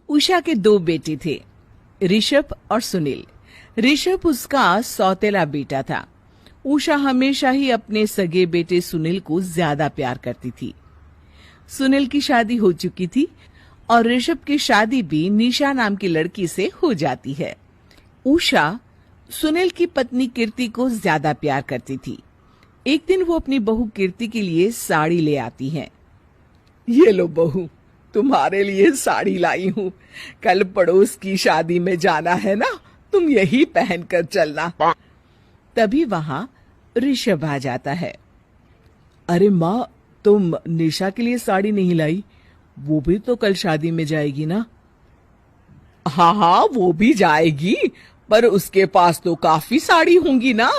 उषा के दो बेटे थे, ऋषभ और सुनील। ऋषभ उसका सौतेला बेटा था। उषा हमेशा ही अपने सगे बेटे सुनील को ज्यादा प्यार करती थी। सुनील की शादी हो चुकी थी और ऋषभ की शादी भी निशा नाम की लड़की से हो जाती है। उषा सुनील की पत्नी कीर्ति को ज्यादा प्यार करती थी। एक दिन वो अपनी बहू कीर्ति के लिए साड़ी ले आती है। ये लो बहू, तुम्हारे लिए साड़ी लाई हूँ। कल पड़ोस की शादी में जाना है ना, तुम यही पहन कर चलना। तभी वहां ऋषभ आ जाता है। अरे माँ, तुम निशा के लिए साड़ी नहीं लाई? वो भी तो कल शादी में जाएगी ना? हाँ हाँ, वो भी जाएगी, पर उसके पास तो काफी साड़ी होंगी ना।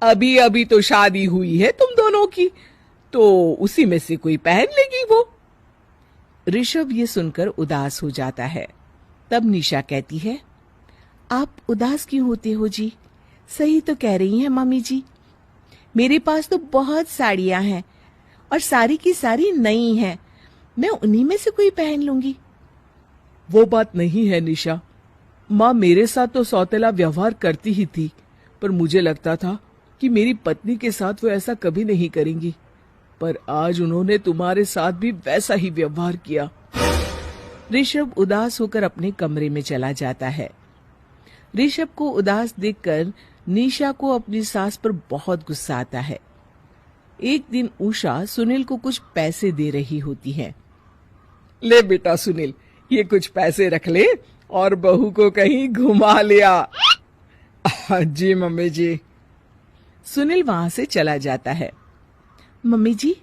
अभी अभी तो शादी हुई है तुम दोनों की, तो उसी में से कोई पहन लेगी वो। ऋषभ ये सुनकर उदास हो जाता है। तब निशा कहती है, आप उदास क्यों होते हो जी? सही तो कह रही हैं मम्मी जी। मेरे पास तो बहुत साड़ियां हैं और सारी की सारी नई हैं। मैं उन्हीं में से कोई पहन लूंगी। वो बात नहीं है निशा। माँ मेरे साथ तो सौतेला व्यवहार करती ही थी, पर मुझे लगता था कि मेरी पत्नी के साथ वो ऐसा कभी नहीं करेंगी, पर आज उन्होंने तुम्हारे साथ भी वैसा ही व्यवहार किया। ऋषभ उदास होकर अपने कमरे में चला जाता है। ऋषभ को उदास देखकर निशा को अपनी सास पर बहुत गुस्सा आता है। एक दिन उषा सुनील को कुछ पैसे दे रही होती है। ले बेटा सुनील, ये कुछ पैसे रख ले और बहू को कहीं घुमा लिया। जी मम्मी जी। सुनील वहां से चला जाता है। मम्मी जी,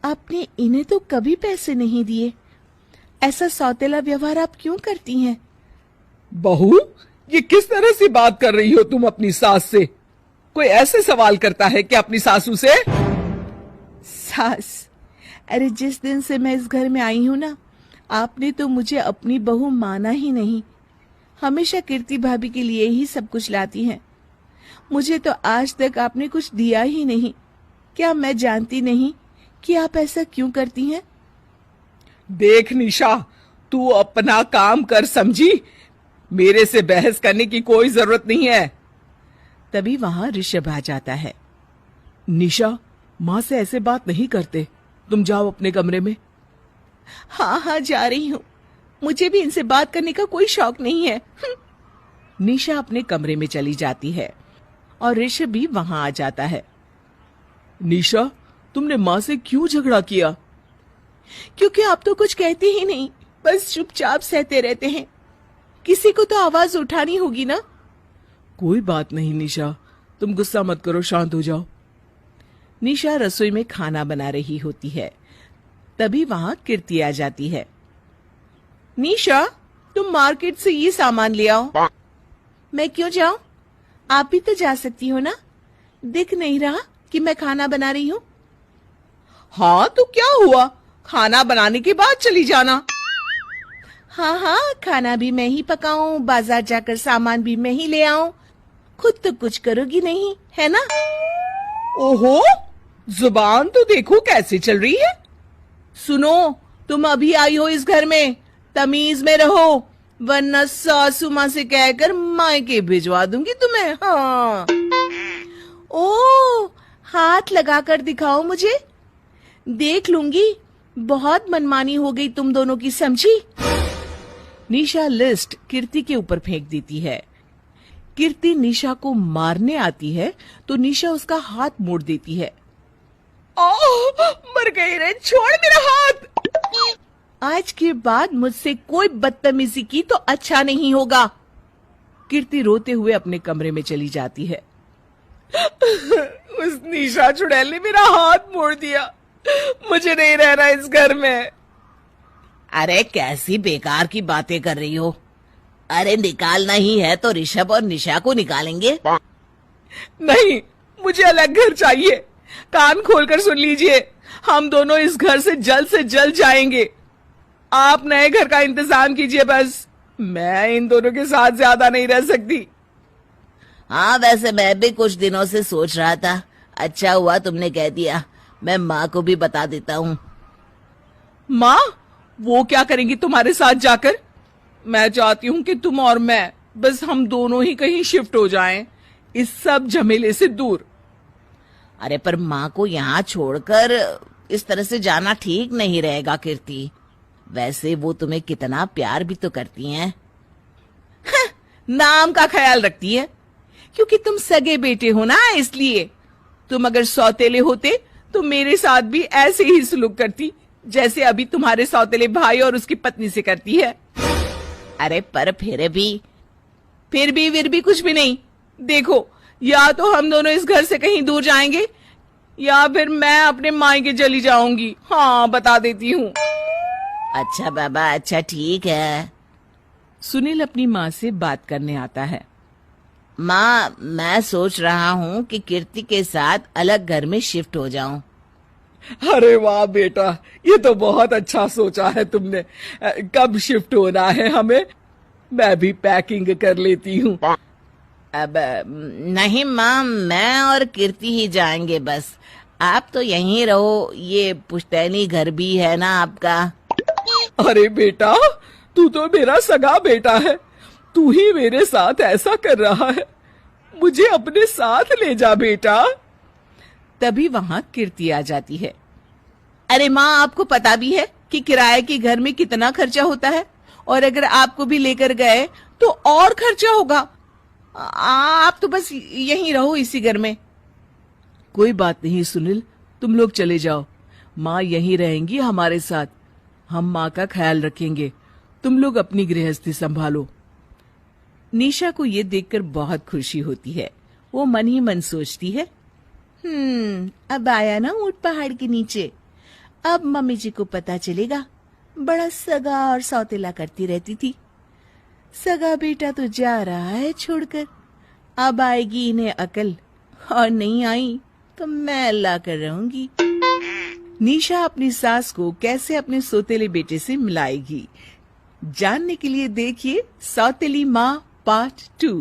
आपने इन्हें तो कभी पैसे नहीं दिए। ऐसा सौतेला व्यवहार आप क्यों करती हैं? बहू, ये किस तरह से बात कर रही हो तुम अपनी सास से? कोई ऐसे सवाल करता है कि अपनी सासू से? सास? अरे जिस दिन से मैं इस घर में आई हूं ना, आपने तो मुझे अपनी बहू माना ही नहीं। हमेशा कीर्ति भाभी के लिए ही सब कुछ लाती हैं। मुझे तो आज तक आपने कुछ दिया ही नहीं। क्या मैं जानती नहीं कि आप ऐसा क्यों करती हैं? देख निशा, तू अपना काम कर, समझी? मेरे से बहस करने की कोई जरूरत नहीं है। तभी वहां ऋषभ आ जाता है। निशा, माँ से ऐसे बात नहीं करते। तुम जाओ अपने कमरे में। हाँ हाँ, जा रही हूँ। मुझे भी इनसे बात करने का कोई शौक नहीं है। निशा अपने कमरे में चली जाती है और ऋषभ भी वहां आ जाता है। निशा, तुमने माँ से क्यों झगड़ा किया? क्योंकि आप तो कुछ कहते ही नहीं, बस चुपचाप सहते रहते हैं। किसी को तो आवाज उठानी होगी ना। कोई बात नहीं निशा, तुम गुस्सा मत करो, शांत हो जाओ। निशा रसोई में खाना बना रही होती है। तभी वहां कीर्ति आ जाती है। निशा, तुम मार्केट से ये सामान ले आओ। मैं क्यों जाऊं? आप भी तो जा सकती हो ना। दिख नहीं रहा कि मैं खाना बना रही हूँ? हाँ तो क्या हुआ, खाना बनाने के बाद चली जाना। हाँ हाँ, खाना भी मैं ही पकाऊं, बाजार जाकर सामान भी मैं ही ले आऊं। खुद तो कुछ करोगी नहीं, है ना? ओहो, जुबान तो देखो कैसे चल रही है। सुनो, तुम अभी आई हो इस घर में, तमीज में रहो, वरना सासू माँ से कहकर मायके भिजवा दूंगी तुम्हें। हाँ। ओ, हाथ लगाकर दिखाओ मुझे, देख लूंगी। बहुत मनमानी हो गई तुम दोनों की, समझी? निशा लिस्ट कीर्ति के ऊपर फेंक देती है। कीर्ति निशा को मारने आती है तो निशा उसका हाथ मोड़ देती है। मर गई रे, छोड़ मेरा हाथ। आज के बाद मुझसे कोई बदतमीजी की तो अच्छा नहीं होगा। कीर्ति रोते हुए अपने कमरे में चली जाती है। उस निशा चुड़ैल ने मेरा हाथ मोड़ दिया। मुझे नहीं रहना इस घर में। अरे कैसी बेकार की बातें कर रही हो। अरे निकालना ही है तो ऋषभ और निशा को निकालेंगे। नहीं, मुझे अलग घर चाहिए। कान खोलकर सुन लीजिए, हम दोनों इस घर से जल्द जाएंगे। आप नए घर का इंतजाम कीजिए बस। मैं इन दोनों के साथ ज्यादा नहीं रह सकती। हाँ, वैसे मैं भी कुछ दिनों से सोच रहा था। अच्छा हुआ तुमने कह दिया, मैं माँ को भी बता देता हूँ। माँ? वो क्या करेंगी तुम्हारे साथ जाकर? मैं चाहती हूँ कि तुम और मैं बस हम दोनों ही कहीं शिफ्ट हो जाएं, इस सब झमेले से दूर। अरे पर माँ को यहाँ छोड़कर इस तरह से जाना ठीक नहीं रहेगा कीर्ति। वैसे वो तुम्हें कितना प्यार भी तो करती हैं। नाम का ख्याल रखती है, क्योंकि तुम सगे बेटे हो ना, इसलिए। तुम अगर सौतेले होते तो मेरे साथ भी ऐसे ही सलूक करती जैसे अभी तुम्हारे सौतेले भाई और उसकी पत्नी से करती है। अरे पर फिर भी कुछ भी नहीं। देखो, या तो हम दोनों इस घर से कहीं दूर जाएंगे या फिर मैं अपने मायके चली जाऊंगी। हाँ, बता देती हूँ। अच्छा बाबा, अच्छा ठीक है। सुनील अपनी माँ से बात करने आता है। माँ, मैं सोच रहा हूँ कि कीर्ति के साथ अलग घर में शिफ्ट हो जाऊं। अरे वाह बेटा, ये तो बहुत अच्छा सोचा है तुमने। कब शिफ्ट होना है हमें? मैं भी पैकिंग कर लेती हूँ। अब नहीं माँ, मैं और कीर्ति ही जाएंगे बस। आप तो यहीं रहो, ये पुश्तैनी घर भी है ना आपका। अरे बेटा, तू तो मेरा सगा बेटा है, तू ही मेरे साथ ऐसा कर रहा है, मुझे अपने साथ ले जा बेटा। तभी वहां कीर्ति आ जाती है। अरे माँ, आपको पता भी है कि किराए के घर में कितना खर्चा होता है, और अगर आपको भी लेकर गए तो और खर्चा होगा। आप तो बस यहीं रहो, इसी घर में। कोई बात नहीं सुनील, तुम लोग चले जाओ, माँ यहीं रहेंगी हमारे साथ, हम माँ का ख्याल रखेंगे, तुम लोग अपनी गृहस्थी संभालो। निशा को ये देखकर बहुत खुशी होती है। वो मन ही मन सोचती है, अब आया ना ऊंट पहाड़ के नीचे, अब मम्मी जी को पता चलेगा बड़ा सगा और सौतेला करती रहती थी। सगा बेटा तो जा रहा है छोड़कर, अब आएगी इन्हें अकल, और नहीं आई तो मैं अल्लाह कर रहूंगी। निशा अपनी सास को कैसे अपने सौतेले बेटे से मिलाएगी, जानने के लिए देखिए सौतेली माँ पार्ट 2।